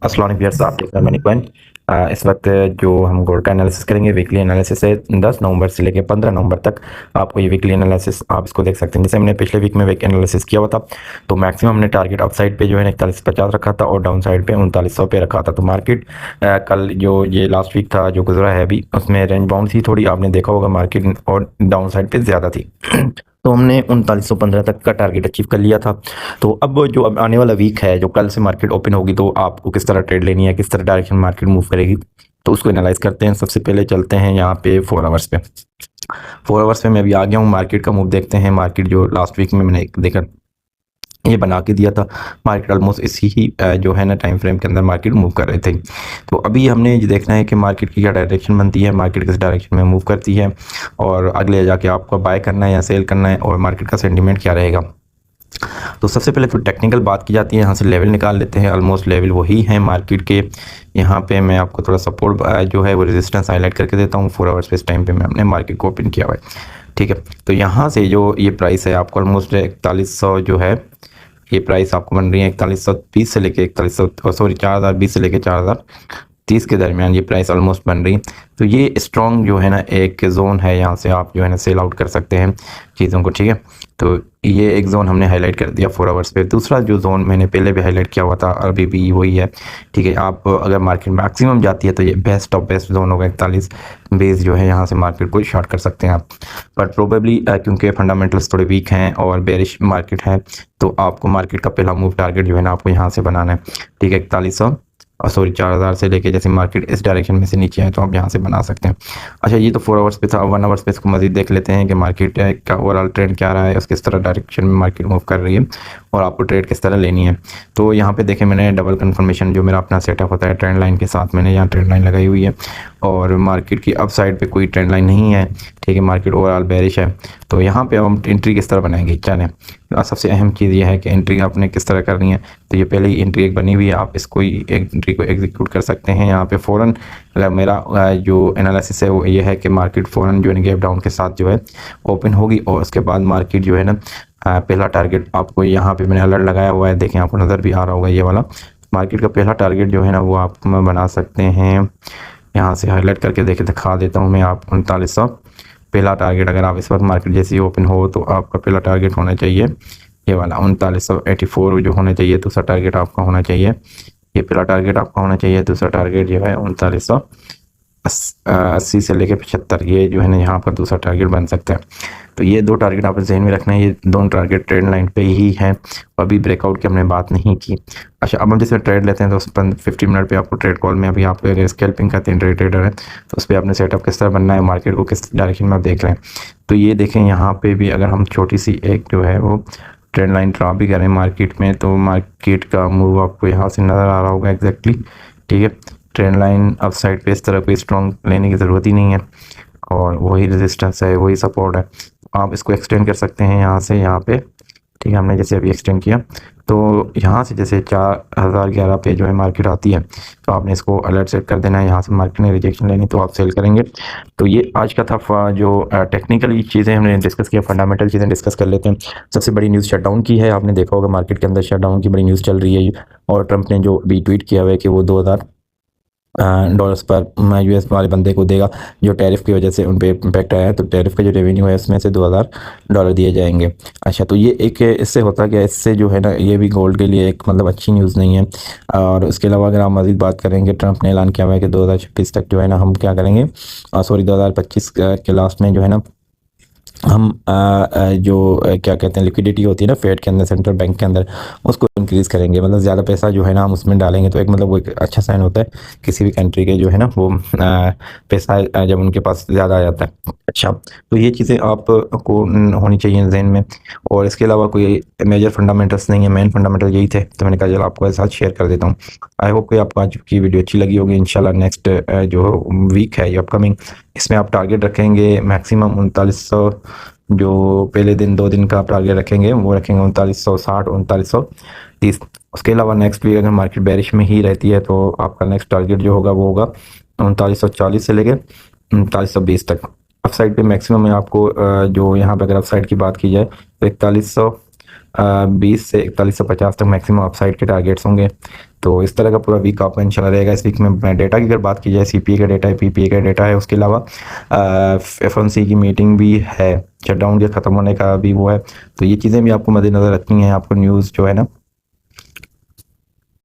अस्सलाम वालेकुम व्यूअर्स, आप देख रहे हैं मनी पॉइंट। इस वक्त जो हम गोल्ड का एनालिसिस करेंगे, वीकली एनालिसिस है 10 नवंबर से लेकर 15 नवंबर तक। आपको ये वीकली एनालिसिस आप इसको देख सकते हैं। जैसे हमने पिछले वीक में वीक एनालिसिस किया हुआ था, तो मैक्सिमम हमने टारगेट अप साइड पे जो है 4150 रखा था और डाउन साइड पे 3900 पे रखा था। तो मार्केट कल जो ये लास्ट वीक था जो गुजरा है अभी, उसमें रेंज बाउंड थी थोड़ी, आपने देखा होगा मार्केट, और डाउन साइड पे ज़्यादा थी। तो हमने 3915 तक का टारगेट अचीव कर लिया था। तो अब जो अब आने वाला वीक है, जो कल से मार्केट ओपन होगी, तो आपको किस तरह ट्रेड लेनी है, किस तरह डायरेक्शन मार्केट मूव करेगी, तो उसको एनालाइज करते हैं। सबसे पहले चलते हैं यहाँ पे 4 आवर्स पे। 4 आवर्स पे मैं अभी आ गया हूँ, मार्केट का मूव देखते हैं। मार्केट जो लास्ट वीक में मैंने देखा ये बना के दिया था, मार्केट ऑलमोस्ट इसी ही जो है ना टाइम फ्रेम के अंदर मार्केट मूव कर रहे थे। तो अभी हमने ये देखना है कि मार्केट की क्या डायरेक्शन बनती है, मार्केट किस डायरेक्शन में मूव करती है, और अगले जाके आपको बाय करना है या सेल करना है, और मार्केट का सेंटीमेंट क्या रहेगा। तो सबसे पहले तो टेक्निकल बात की जाती है, यहाँ से लेवल निकाल लेते हैं। ऑलमोस्ट लेवल वही है मार्केट के। यहाँ पे मैं आपको थोड़ा सपोर्ट जो है वो रेजिस्टेंस हाईलाइट करके देता हूँ। 4 आवर्स पे इस टाइम पे मैं अपने मार्केट को ओपन किया हुआ है, ठीक है। तो यहाँ से जो ये प्राइस है आपको ऑलमोस्ट 4100 जो है, ये प्राइस आपको बन रही है 4120 से लेके 4100 सॉरी 4020 से लेके 4030 के दरमियान ये प्राइस ऑलमोस्ट बन रही है। तो ये स्ट्रॉन्ग जो है ना एक जोन है, यहाँ से आप जो है ना सेल आउट कर सकते हैं चीज़ों को, ठीक है। तो ये एक जोन हमने हाईलाइट कर दिया 4 आवर्स पे। दूसरा जो जोन मैंने पहले भी हाईलाइट किया हुआ था, अभी भी वही है, ठीक है। आप अगर मार्केट मैक्सिमम जाती है तो ये बेस्ट ऑफ बेस्ट जोन होगा 41 बेस जो है, यहाँ से मार्केट को शॉर्ट कर सकते हैं आप। बट प्रोबेबली क्योंकि फंडामेंटल्स थोड़े वीक हैं और बेरिश मार्केट है, तो आपको मार्केट का पहला मूव टारगेट जो है ना आपको यहाँ से बनाना है, ठीक है। 4100 और सॉरी 4000 से लेके, जैसे मार्केट इस डायरेक्शन में से नीचे है तो आप यहाँ से बना सकते हैं। अच्छा, ये तो 4 आवर्स पे था। 1 आवर्स पे इसको मजीद देख लेते हैं कि मार्केट का ओवरऑल ट्रेंड क्या रहा है, उसके किस तरह डायरेक्शन में मार्केट मूव कर रही है, और आपको ट्रेड किस तरह लेनी है। तो यहाँ पे देखें, मैंने डबल कंफर्मेशन जो मेरा अपना सेटअप होता है ट्रेंड लाइन के साथ, मैंने यहाँ ट्रेंड लाइन लगाई हुई है, और मार्केट की अप साइड पे कोई ट्रेंड लाइन नहीं है, ठीक है। मार्केट ओवरऑल बेरिश है। तो यहाँ पे अब हम एंट्री किस तरह बनाएंगे, चलें। सबसे अहम चीज़ ये है कि एंट्री आपने किस तरह करनी है। तो ये पहले ही एंट्री एक बनी हुई है, आप इसको ही एंट्री को एग्जीक्यूट कर सकते हैं। यहाँ पे फ़ौरन मेरा जो एनालिसिस है वो ये है कि मार्केट फ़ौरन जो है गैप डाउन के साथ जो है ओपन होगी, और उसके बाद मार्केट जो है ना पहला टारगेट आपको यहाँ पे मैंने अलर्ट लगाया हुआ है, देखें आपको नज़र भी आ रहा होगा ये वाला। मार्केट का पहला टारगेट जो है ना वो आप बना सकते हैं, यहाँ से हाईलाइट करके देखे दिखा देता हूँ मैं आप 3900 पहला टारगेट। अगर आप इस वक्त मार्केट जैसे ही ओपन हो तो आपका पहला टारगेट होना चाहिए ये वाला 3984 जो होना चाहिए। दूसरा टारगेट आपका होना चाहिए, ये पहला टारगेट आपका होना चाहिए। दूसरा टारगेट जो है 3980 से लेके 75, ये जो है ना यहाँ पर दूसरा टारगेट बन सकता है। तो ये दो टारगेट आपको जहन में रखना है, ये दोनों टारगेट ट्रेंड लाइन पे ही है, अभी ब्रेकआउट की हमने बात नहीं की। अच्छा, अब हम जैसे ट्रेड लेते हैं तो 50 मिनट पे आपको ट्रेड कॉल में, अभी आप अगर स्कैल्पिंग करते हैं ट्रेडर है तो उस पर आपने सेटअप किस तरह बनना है, मार्केट को किस डायरेक्शन में आप देख रहे हैं। तो ये देखें, यहाँ पे भी अगर हम छोटी सी एक जो है वो ट्रेंड लाइन ड्रा भी करें मार्केट में, तो मार्केट का मूव आपको यहाँ से नज़र आ रहा होगा एग्जैक्टली, ठीक है। ट्रेंड लाइन अप साइड पे इस तरह कोई स्ट्रॉन्ग लेने की ज़रूरत ही नहीं है, और वही रेजिस्टेंस है, वही सपोर्ट है। आप इसको एक्सटेंड कर सकते हैं यहाँ से यहाँ पे, ठीक है। हमने जैसे अभी एक्सटेंड किया, तो यहाँ से जैसे 4011 पे जो है मार्केट आती है, तो आपने इसको अलर्ट सेट कर देना है। यहाँ से मार्केट ने रिजेक्शन लेनी तो आप सेल करेंगे। तो ये आज का था जो टेक्निकल चीज़ें हमने डिस्कस किया, फंडामेंटल चीज़ें डिस्कस कर लेते हैं। सबसे बड़ी न्यूज़ शटडाउन की है, आपने देखा होगा मार्केट के अंदर शटडाउन की बड़ी न्यूज़ चल रही है, और ट्रंप ने जो भी ट्वीट किया हुआ है कि वो $2000 पर यूएस वाले बंदे को देगा, जो टैरिफ की वजह से उन पर इम्पैक्ट आया है। तो टैरिफ का जो रेवेन्यू है उसमें से $2000 दिए जाएंगे। अच्छा, तो ये एक इससे होता क्या, इससे जो है ना ये भी गोल्ड के लिए एक मतलब अच्छी न्यूज़ नहीं है। और उसके अलावा अगर आप मज़ीद बात करेंगे, ट्रंप ने ऐलान किया हुआ है कि 2026 तक जो है ना हम क्या करेंगे, सॉरी 2025 के लास्ट में जो है ना हम क्या कहते हैं लिक्विडिटी होती है ना फेड के अंदर, सेंट्रल बैंक के अंदर, उसको इंक्रीज़ करेंगे। मतलब ज़्यादा पैसा जो है ना हम उसमें डालेंगे, तो एक मतलब वो एक अच्छा साइन होता है किसी भी कंट्री के जो है ना वो पैसा जब उनके पास ज़्यादा आ जाता है। अच्छा, तो ये चीज़ें आपको होनी चाहिए जहन में। और इसके अलावा कोई मेजर फंडामेंटल्स नहीं है, मेन फंडामेंटल यही थे, तो मैंने कहा चलो आपको साथ शेयर कर देता हूँ। आई होप कि आपको आज की वीडियो अच्छी लगी होगी। इंशाल्लाह नेक्स्ट जो वीक है ये अपकमिंग, इसमें आप टारगेट रखेंगे मैक्सिमम 3900, जो पहले दिन 2 दिन का आप टारगेट रखेंगे वो रखेंगे 3960 3930। उसके अलावा नेक्स्ट वीक अगर मार्केट बेरिश में ही रहती है तो आपका नेक्स्ट टारगेट जो होगा वो होगा 3940 से लेकर 3920 तक। अप साइड पे मैक्सिमम है आपको जो यहाँ पे अगर अप साइड की बात की जाए तो 20 से 41 से 50 तक मैक्सिमम अपसाइड के टारगेट्स होंगे। तो इस तरह का पूरा वीक आपका इंशाल्लाह रहेगा। इस वीक में डेटा की अगर बात की जाए, सीपीए का डेटा है, पीपीए का डेटा है, उसके अलावा एफओएमसी की मीटिंग भी है, शटडाउन के ख़त्म होने का भी वो है। तो ये चीज़ें भी आपको मद्देनज़र रखनी है, आपको न्यूज़ जो है ना